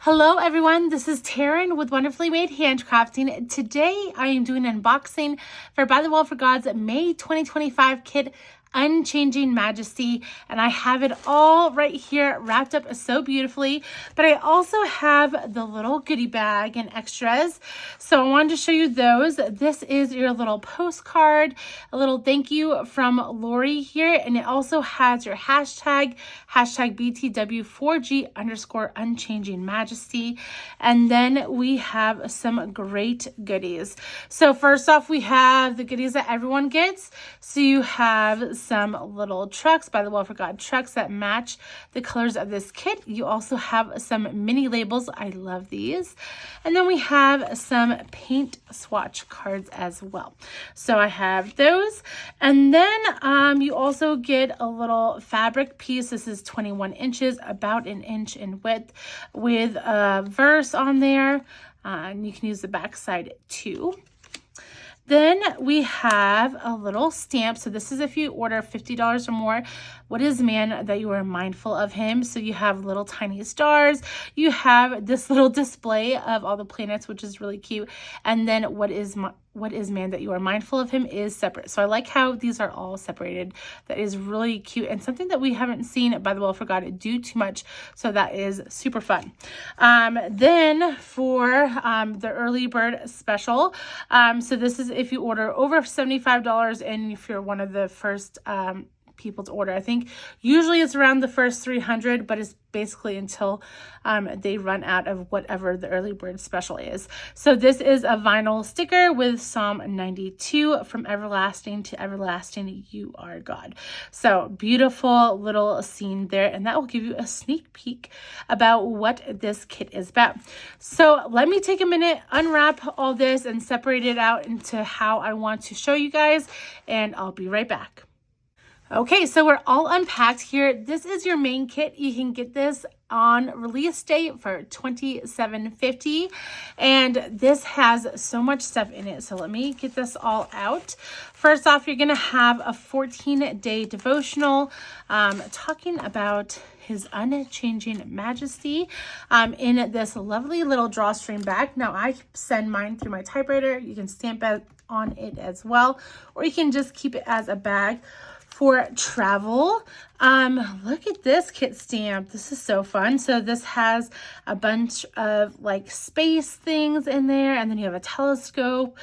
Hello everyone, this is Taryn with Wonderfully Made Handcrafting. Today I am doing an unboxing for By the Wall for God's May 2025 kit, Unchanging Majesty, and I have it all right here wrapped up so beautifully, but I also have the little goodie bag and extras, so I wanted to show you those. This is your little postcard, a little thank you from Lori here, and it also has your hashtag BTW4G_Unchanging Majesty, and then we have some great goodies. So first off, we have the goodies that everyone gets. So you have some little trucks, By the Wall for God trucks that match the colors of this kit. You also have some mini labels. I love these. And then we have some paint swatch cards as well. So I have those. And then you also get a little fabric piece. This is 21 inches, about an inch in width, with a verse on there. And you can use the back side too. Then we have a little stamp. So this is if you order $50 or more. What is man that you are mindful of him? So you have little tiny stars. You have this little display of all the planets, which is really cute. And then what is man that you are mindful of him is separate. So I like how these are all separated. That is really cute and something that we haven't seen By the Wall for God do too much. So that is super fun. Then for the early bird special. So this is if you order over $75 and if you're one of the first people to order. I think usually it's around the first 300, but it's basically until they run out of whatever the early bird special is. So this is a vinyl sticker with Psalm 92, from everlasting to everlasting you are God. So beautiful little scene there, and that will give you a sneak peek about what this kit is about. So let me take a minute, unwrap all this and separate it out into how I want to show you guys, and I'll be right back. Okay, so we're all unpacked here. This is your main kit. You can get this on release date for $27.50, and this has so much stuff in it. So let me get this all out. First off, you're gonna have a 14-day devotional talking about his unchanging majesty in this lovely little drawstring bag. Now I send mine through my typewriter. You can stamp it on it as well, or you can just keep it as a bag for travel. Look at this kit stamp. This is so fun. So this has a bunch of like space things in there, and then you have a telescope,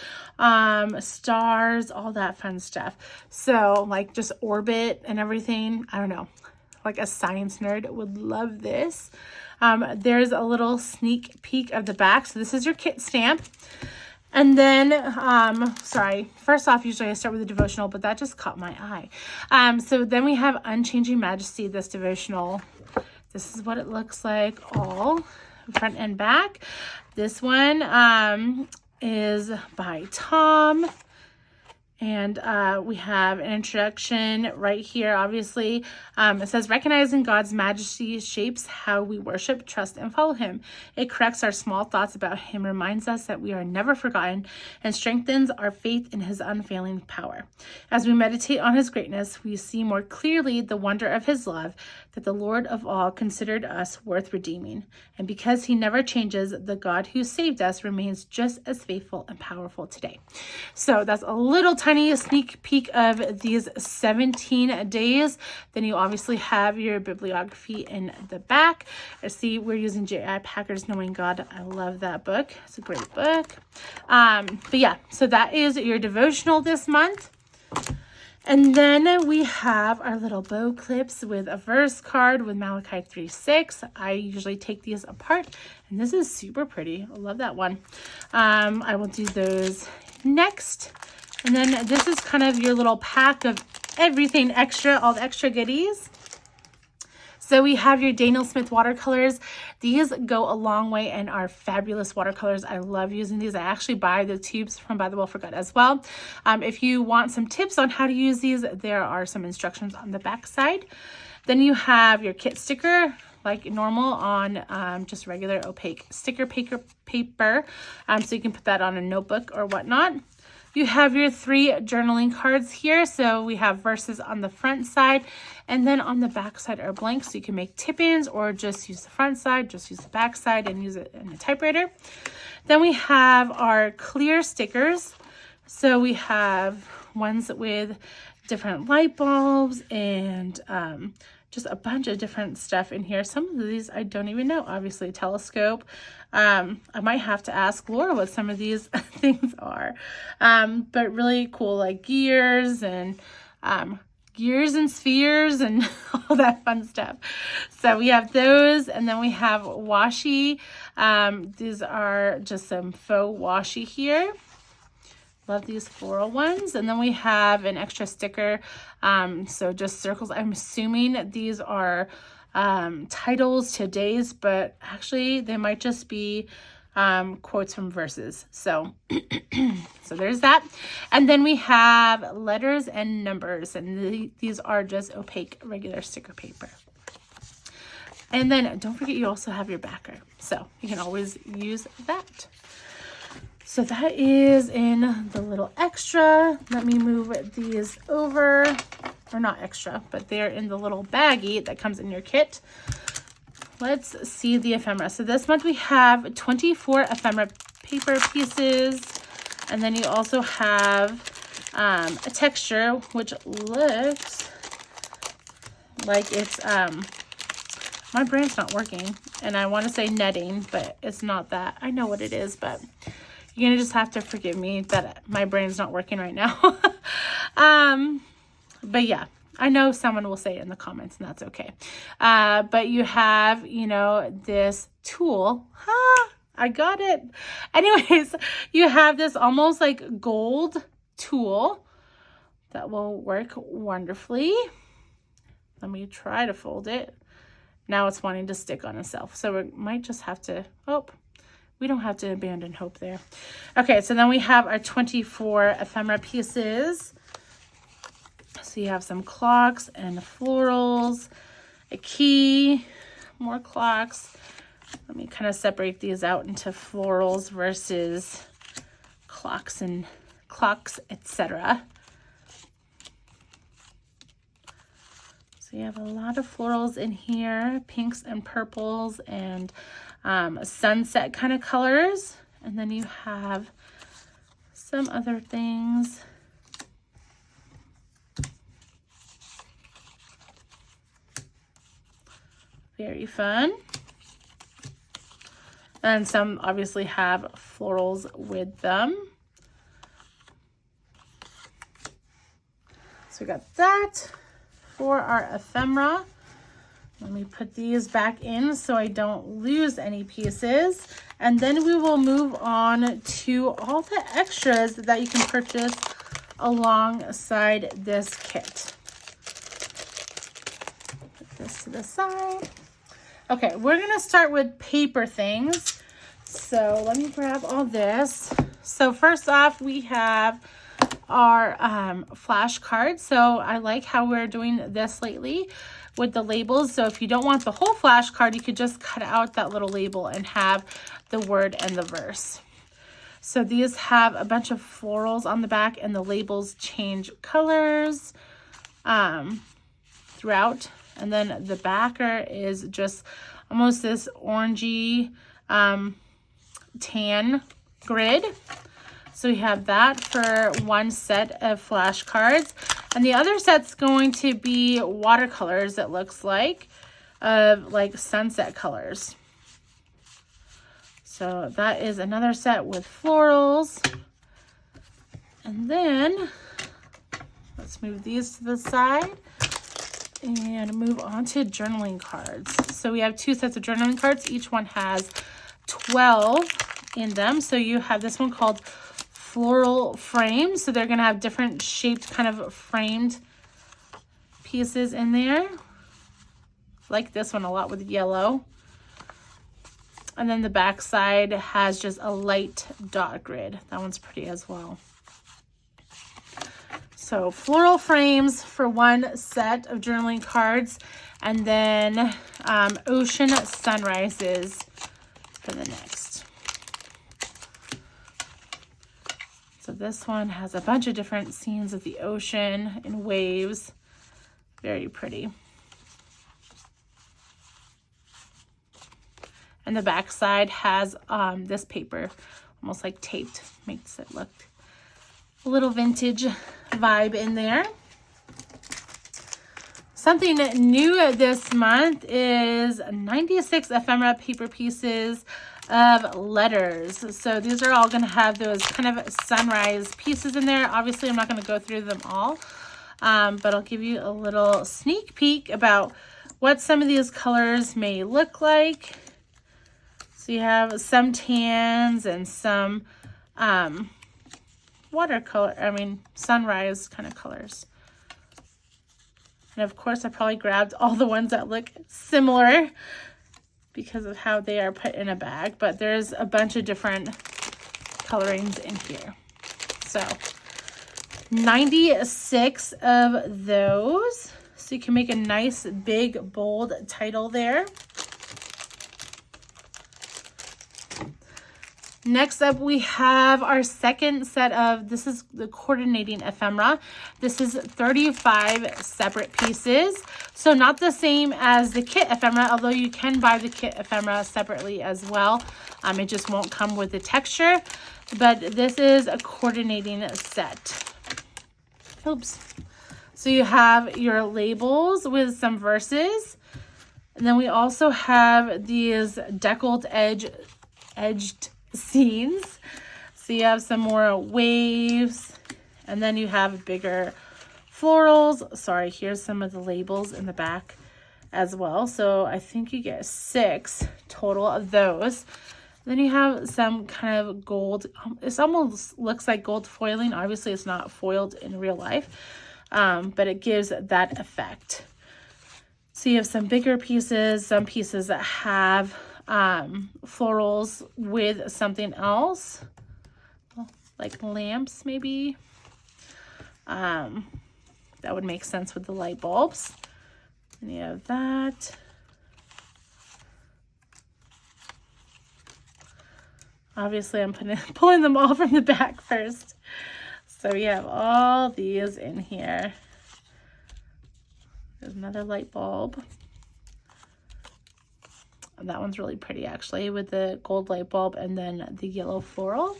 stars, all that fun stuff. So like just orbit and everything. I don't know, like a science nerd would love this. There's a little sneak peek of the back. So this is your kit stamp. And then, first off, usually I start with a devotional, but that just caught my eye. So then we have Unchanging Majesty, this devotional. This is what it looks like, all front and back. This one is by Tom. And we have an introduction right here, obviously. It says, recognizing God's majesty shapes how we worship, trust, and follow him. It corrects our small thoughts about him, reminds us that we are never forgotten, and strengthens our faith in his unfailing power. As we meditate on his greatness, we see more clearly the wonder of his love, that the Lord of all considered us worth redeeming. And because he never changes, the God who saved us remains just as faithful and powerful today. So that's a little tiny sneak peek of these 17 days. Then you obviously have your bibliography in the back. I see we're using J.I. Packer's Knowing God. I love that book. It's a great book. But yeah, so that is your devotional this month. And then we have our little bow clips with a verse card with Malachi 3:6. I usually take these apart, and this is super pretty. I love that one. I will do those next. And then this is kind of your little pack of everything extra, all the extra goodies. So we have your Daniel Smith watercolors. These go a long way and are fabulous watercolors. I love using these. I actually buy the tubes from By the Wall for God as well. If you want some tips on how to use these, there are some instructions on the back side. Then you have your kit sticker, like normal, on just regular opaque sticker paper. So you can put that on a notebook or whatnot. you have your 3 journaling cards here. So we have verses on the front side, and then on the back side are blank. So you can make tip-ins or just use the front side, just use the back side and use it in a typewriter. Then we have our clear stickers. So we have ones with different light bulbs and just a bunch of different stuff in here. Some of these I don't even know. Obviously, telescope. I might have to ask Laura what some of these things are. But really cool, like gears and spheres and all that fun stuff. So we have those, and then we have washi. These are just some faux washi here. Love these floral ones. And then we have an extra sticker. So just circles. I'm assuming these are titles to days, but actually they might just be quotes from verses. So so there's that. And then we have letters and numbers, and these are just opaque regular sticker paper. And then don't forget, you also have your backer, so you can always use that. So that is in the little extra. Let me move these over, or not extra, but they're in the little baggie that comes in your kit. Let's see the ephemera. So this month we have 24 ephemera paper pieces, and then you also have a texture which looks like it's my brain's not working, and I want to say netting, but it's not that. I know what it is, but you're gonna just have to forgive me that my brain's not working right now. But yeah, I know someone will say it in the comments, and that's okay. But you have, you know, this tool. I got it. Anyways, you have this almost like gold tool that will work wonderfully. Let me try to fold it. Now it's wanting to stick on itself. So we might just have to, we don't have to abandon hope there. Okay, so then we have our 24 ephemera pieces. So you have some clocks and florals, a key, more clocks. Let me kind of separate these out into florals versus clocks and etc. So you have a lot of florals in here, pinks and purples and sunset kind of colors. And then you have some other things. Very fun. And some obviously have florals with them. So we got that for our ephemera. Let me put these back in so I don't lose any pieces. And then we will move on to all the extras that you can purchase alongside this kit. Put this to the side. Okay, we're gonna start with paper things. So let me grab all this. So first off, we have our flashcards. So I like how we're doing this lately with the labels. So if you don't want the whole flashcard, you could just cut out that little label and have the word and the verse. So these have a bunch of florals on the back, and the labels change colors throughout. And then the backer is just almost this orangey tan grid. So we have that for one set of flashcards. And the other set's going to be watercolors, it looks like, of like sunset colors. So that is another set with florals. And then let's move these to the side and move on to journaling cards. So we have 2 sets of journaling cards. Each one has 12 in them. So you have this one called floral frames. So they're going to have different shaped kind of framed pieces in there. Like this one a lot with yellow. And then the back side has just a light dot grid. That one's pretty as well. So floral frames for one set of journaling cards, and then ocean sunrises for the next. So this one has a bunch of different scenes of the ocean and waves. Very pretty. And the back side has this paper, almost like taped. Makes it look a little vintage vibe in there. Something new this month is 96 ephemera paper pieces of letters. So these are all going to have those kind of sunrise pieces in there. Obviously, I'm not going to go through them all, but I'll give you a little sneak peek about what some of these colors may look like. So you have some tans and some sunrise kind of colors. And of course, I probably grabbed all the ones that look similar because of how they are put in a bag. But there's a bunch of different colorings in here. So 96 of those. So you can make a nice, big, bold title there. Next up, we have our second set of, this is the coordinating ephemera. This is 35 separate pieces. So not the same as the kit ephemera, although you can buy the kit ephemera separately as well. It just won't come with the texture, but this is a coordinating set. Oops. So you have your labels with some verses. And then we also have these deckled edged scenes. So you have some more waves, and then you have bigger florals. Sorry, here's some of the labels in the back as well. So I think you get 6 total of those. Then you have some kind of gold. It almost looks like gold foiling. Obviously, it's not foiled in real life, but it gives that effect. So you have some bigger pieces, some pieces that have florals with something else, like lamps maybe. That would make sense with the light bulbs. And you have that. Obviously, I'm pulling them all from the back first. So we have all these in here. There's another light bulb. That one's really pretty actually, with the gold light bulb and then the yellow floral.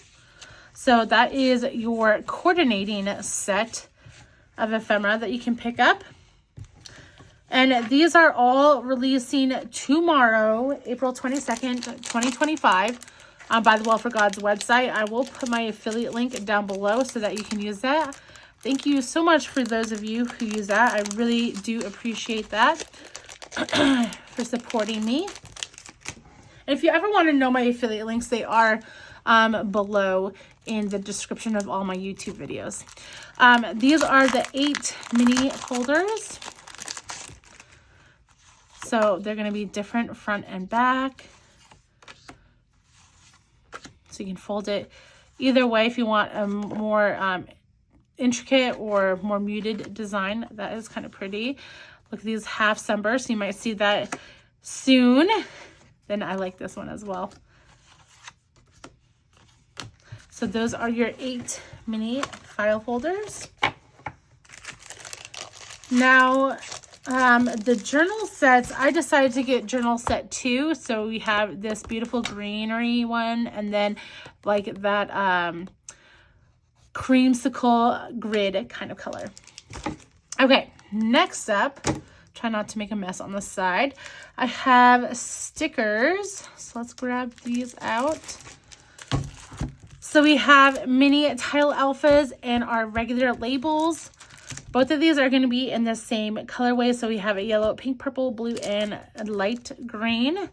So that is your coordinating set of ephemera that you can pick up. And these are all releasing tomorrow, April 22nd, 2025, by the Well for Gods website. I will put my affiliate link down below so that you can use that. Thank you so much for those of you who use that. I really do appreciate that for supporting me. And if you ever want to know my affiliate links, they are below in the description of all my YouTube videos. These are the 8 mini folders. So they're going to be different front and back. So you can fold it either way if you want a more intricate or more muted design. That is kind of pretty. Look at these half sunbursts. You might see that soon. Then I like this one as well. So those are your 8 mini file folders. Now, the journal sets, I decided to get journal set 2. So we have this beautiful greenery one, and then like that creamsicle grid kind of color. Okay, next up, try not to make a mess on the side, I have stickers. So let's grab these out. So we have mini tile alphas and our regular labels. Both of these are going to be in the same colorway. So we have a yellow, pink, purple, blue, and light green.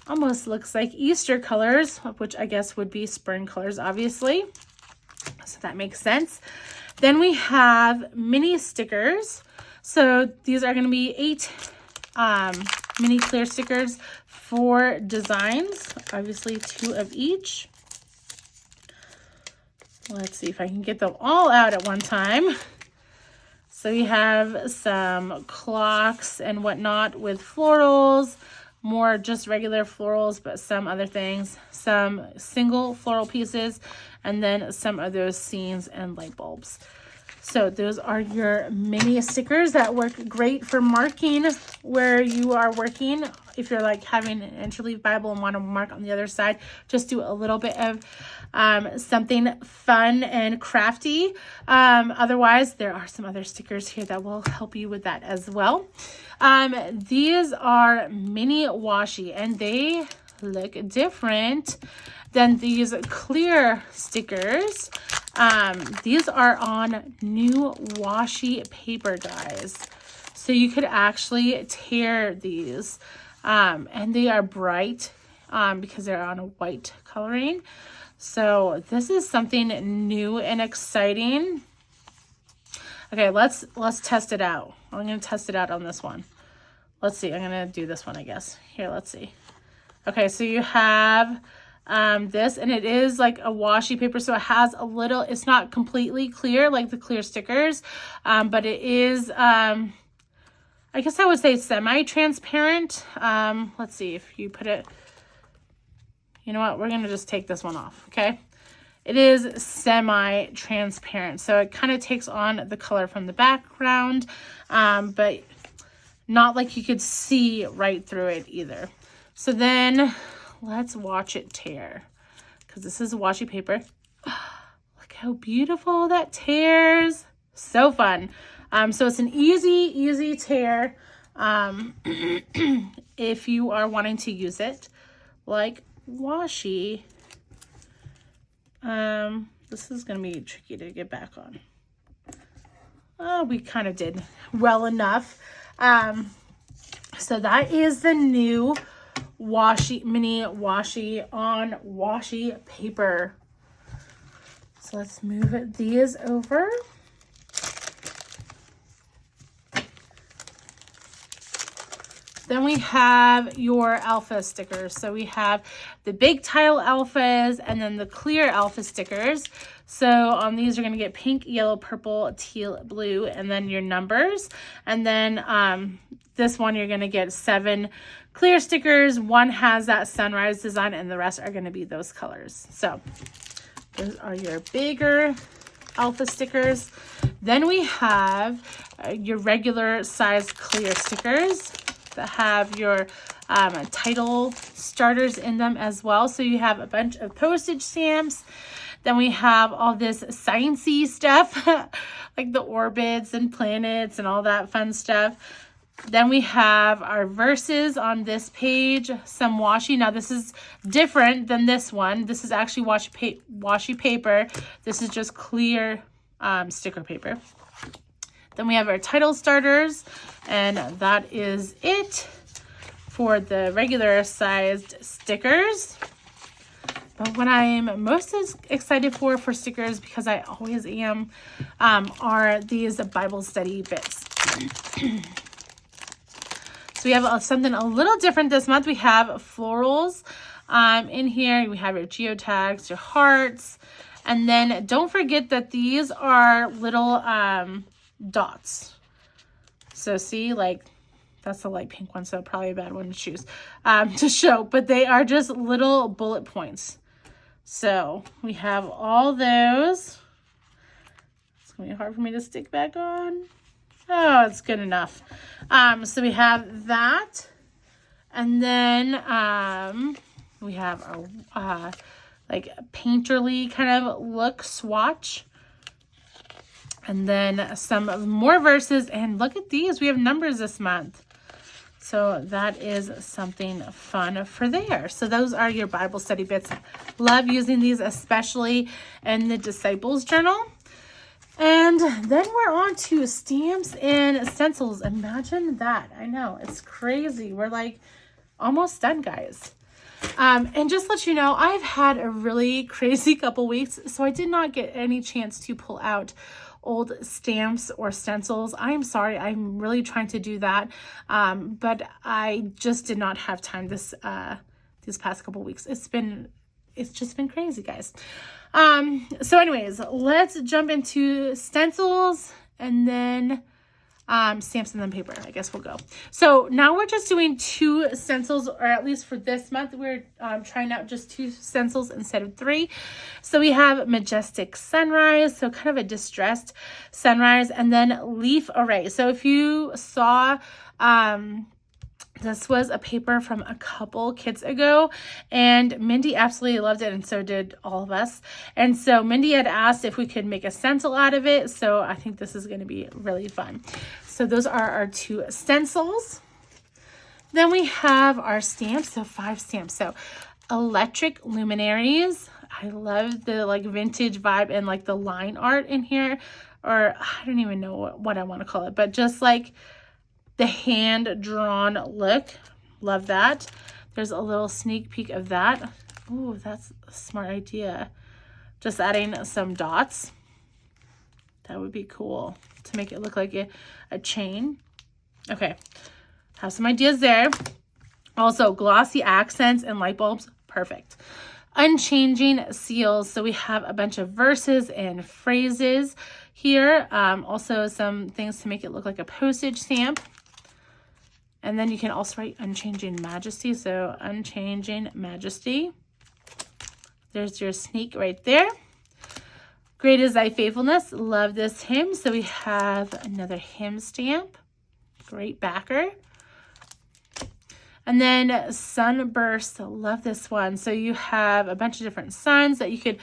Almost looks like Easter colors, which I guess would be spring colors, obviously. So that makes sense. Then we have mini stickers. So these are going to be 8 mini clear stickers, 4 designs, obviously 2 of each. Let's see if I can get them all out at one time. So we have some clocks and whatnot with florals, more just regular florals, but some other things, some single floral pieces, and then some of those scenes and light bulbs. So those are your mini stickers that work great for marking where you are working. If you're like having an interleaf Bible and want to mark on the other side, just do a little bit of something fun and crafty. Otherwise, there are some other stickers here that will help you with that as well. These are mini washi, and they look different than these clear stickers. These are on new washi paper, guys. So you could actually tear these. And they are bright because they're on a white coloring. So this is something new and exciting. Okay, let's test it out. I'm going to test it out on this one. Let's see. I'm going to do this one, I guess. Here, let's see. Okay, so you have this, and it is like a washi paper, so it has a little, it's not completely clear like the clear stickers, but it is, I guess I would say semi-transparent. Let's see if you put it, you know what, we're going to just take this one off, okay? It is semi-transparent, so it kind of takes on the color from the background, but not like you could see right through it either. So then let's watch it tear, because this is washi paper. Look how beautiful that tears. So fun. So it's an easy tear if you are wanting to use it like washi. This is going to be tricky to get back on. Oh, we kind of did well enough. So that is the new mini washi on washi paper. So let's move these over. Then we have your alpha stickers. So we have the big tile alphas and then the clear alpha stickers. So on these, you're going to get pink, yellow, purple, teal, blue, and then your numbers. And then this one, you're going to get 7 clear stickers. One has that sunrise design, and the rest are going to be those colors. So those are your bigger alpha stickers. Then we have your regular size clear stickers that have your title starters in them as well. So you have a bunch of postage stamps. Then we have all this sciencey stuff, like the orbits and planets and all that fun stuff. Then we have our verses on this page, some washi. Now this is different than this one. This is actually washi paper. This is just clear sticker paper. Then we have our title starters, and that is it for the regular sized stickers. But what I'm most excited for stickers, because I always am, are these Bible study bits. So we have something a little different this month. We have florals in here. We have your geotags, your hearts, and then don't forget that these are little dots. So see, like, that's the light pink one, so probably a bad one to choose to show, but they are just little bullet points. So we have all those. It's gonna be hard for me to stick back on. Oh, it's good enough. So we have that, and then we have a like a painterly kind of look swatch. And then some more verses, and look at these. We have numbers this month. So that is something fun for there. So those are your Bible study bits. Love using these, especially in the Disciples Journal. And then we're on to stamps and stencils. Imagine that. I know, it's crazy. We're like almost done, guys. And just let you know, I've had a really crazy couple weeks, so I did not get any chance to pull out old stamps or stencils. I'm sorry. I'm really trying to do that. But I just did not have time these past couple weeks. It's just been crazy, guys. So anyways, let's jump into stencils, and then stamps and then paper, I guess we'll go. So now we're just doing 2 stencils, or at least for this month, we're trying out just 2 stencils instead of 3. So we have Majestic Sunrise, so kind of a distressed sunrise, and then Leaf Array. So if you saw, this was a paper from a couple kits ago, and Mindy absolutely loved it, and so did all of us. And so Mindy had asked if we could make a stencil out of it, so I think this is going to be really fun. So those are our 2 stencils. Then we have our stamps, so 5 stamps. So Electric Luminaries. I love the like vintage vibe and like the line art in here, or I don't even know what I want to call it, but just like the hand-drawn look. Love that. There's a little sneak peek of that. Oh, that's a smart idea. Just adding some dots. That would be cool to make it look like a chain. Okay, have some ideas there. Also, glossy accents and light bulbs. Perfect. Unchanging Seals. So we have a bunch of verses and phrases here. Also, some things to make it look like a postage stamp. And then you can also write Unchanging Majesty. So Unchanging Majesty. There's your sneak right there. Great is Thy Faithfulness. Love this hymn. So we have another hymn stamp. Great backer. And then Sunburst. Love this one. So you have a bunch of different suns that you could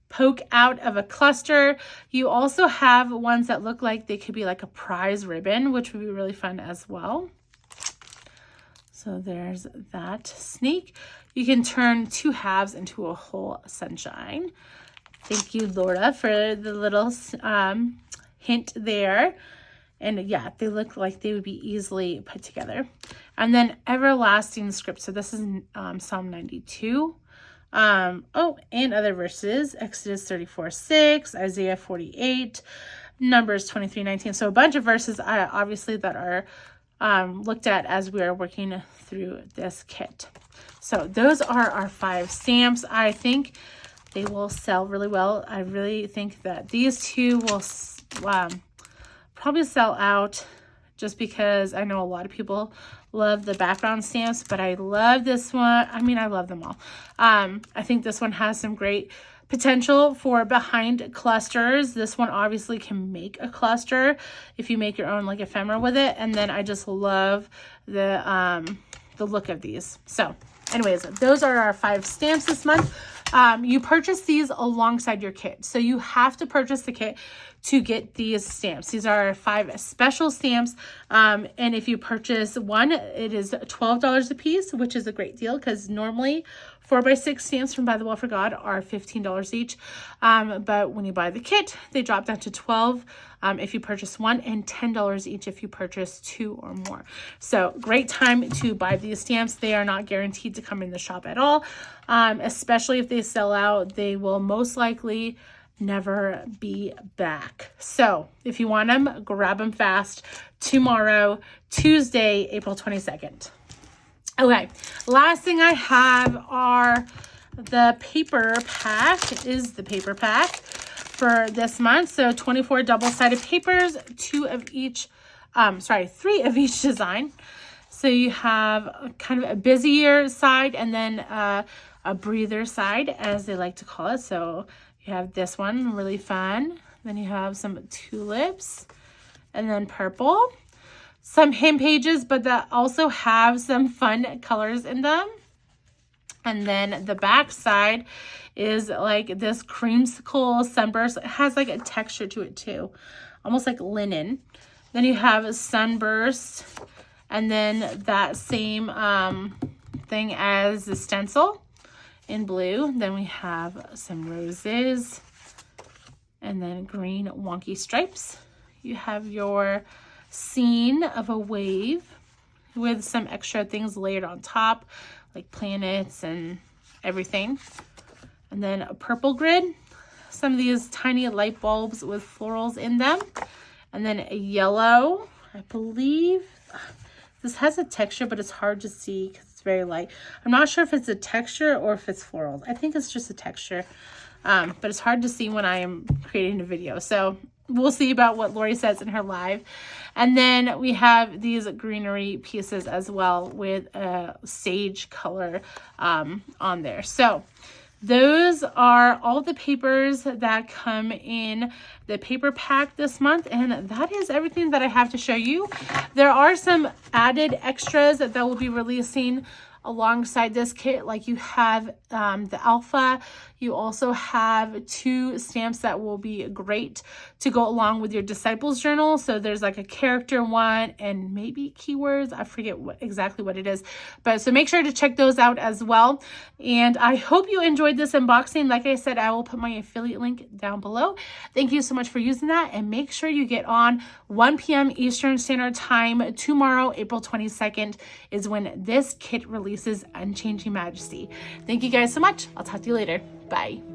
poke out of a cluster. You also have ones that look like they could be like a prize ribbon, which would be really fun as well. So there's that sneak. You can turn 2 halves into a whole sunshine. Thank you, Laura, for the little hint there. And yeah, they look like they would be easily put together. And then Everlasting Script. So this is Psalm 92. Oh, and other verses. Exodus 34:6, Isaiah 48, Numbers 23:19. So a bunch of verses, obviously, that are looked at as we are working through this kit. So those are our 5 stamps. I think they will sell really well. I really think that these 2 will probably sell out, just because I know a lot of people love the background stamps, but I love this one. I mean, I love them all. I think this one has some great potential for behind clusters. This one obviously can make a cluster if you make your own like ephemera with it. And then I just love the look of these. So anyways, those are our 5 stamps this month. You purchase these alongside your kit. So you have to purchase the kit to get these stamps. These are 5 special stamps. And if you purchase one, it is $12 a piece, which is a great deal because normally 4x6 stamps from By the Well for God are $15 each. But when you buy the kit, they drop down to $12 if you purchase one, and $10 each if you purchase 2 or more. So great time to buy these stamps. They are not guaranteed to come in the shop at all. Especially if they sell out, they will most likely never be back. So if you want them, grab them fast tomorrow, Tuesday, April 22nd. Okay, last thing I have are the paper pack, for this month. So 24 double-sided papers, 3 of each design. So you have kind of a busier side and then a breather side, as they like to call it. So you have this one, really fun. Then you have some tulips and then purple. Some hymn pages, but that also have some fun colors in them. And then the back side is like this creamsicle sunburst. It has like a texture to it too, almost like linen. Then you have a sunburst, and then that same thing as the stencil in blue. Then we have some roses, and then green wonky stripes. You have your scene of a wave with some extra things layered on top, like planets and everything. And then a purple grid, some of these tiny light bulbs with florals in them. And then a yellow, I believe this has a texture, but it's hard to see because it's very light. I'm not sure if it's a texture or if it's florals. I think it's just a texture, but it's hard to see when I am creating a video. So we'll see about what Lori says in her live. And then we have these greenery pieces as well with a sage color on there. So those are all the papers that come in the paper pack this month, and that is everything that I have to show you. There are some added extras that will be releasing alongside this kit, like you have the alpha. You also have 2 stamps that will be great to go along with your disciples journal. So there's like a character one and maybe keywords. I forget exactly what it is, but so make sure to check those out as well. And I hope you enjoyed this unboxing. Like I said, I will put my affiliate link down below. Thank you so much for using that, and make sure you get on 1 p.m. Eastern Standard Time tomorrow. April 22nd is when this kit releases, Unchanging Majesty. Thank you guys so much. I'll talk to you later. Bye.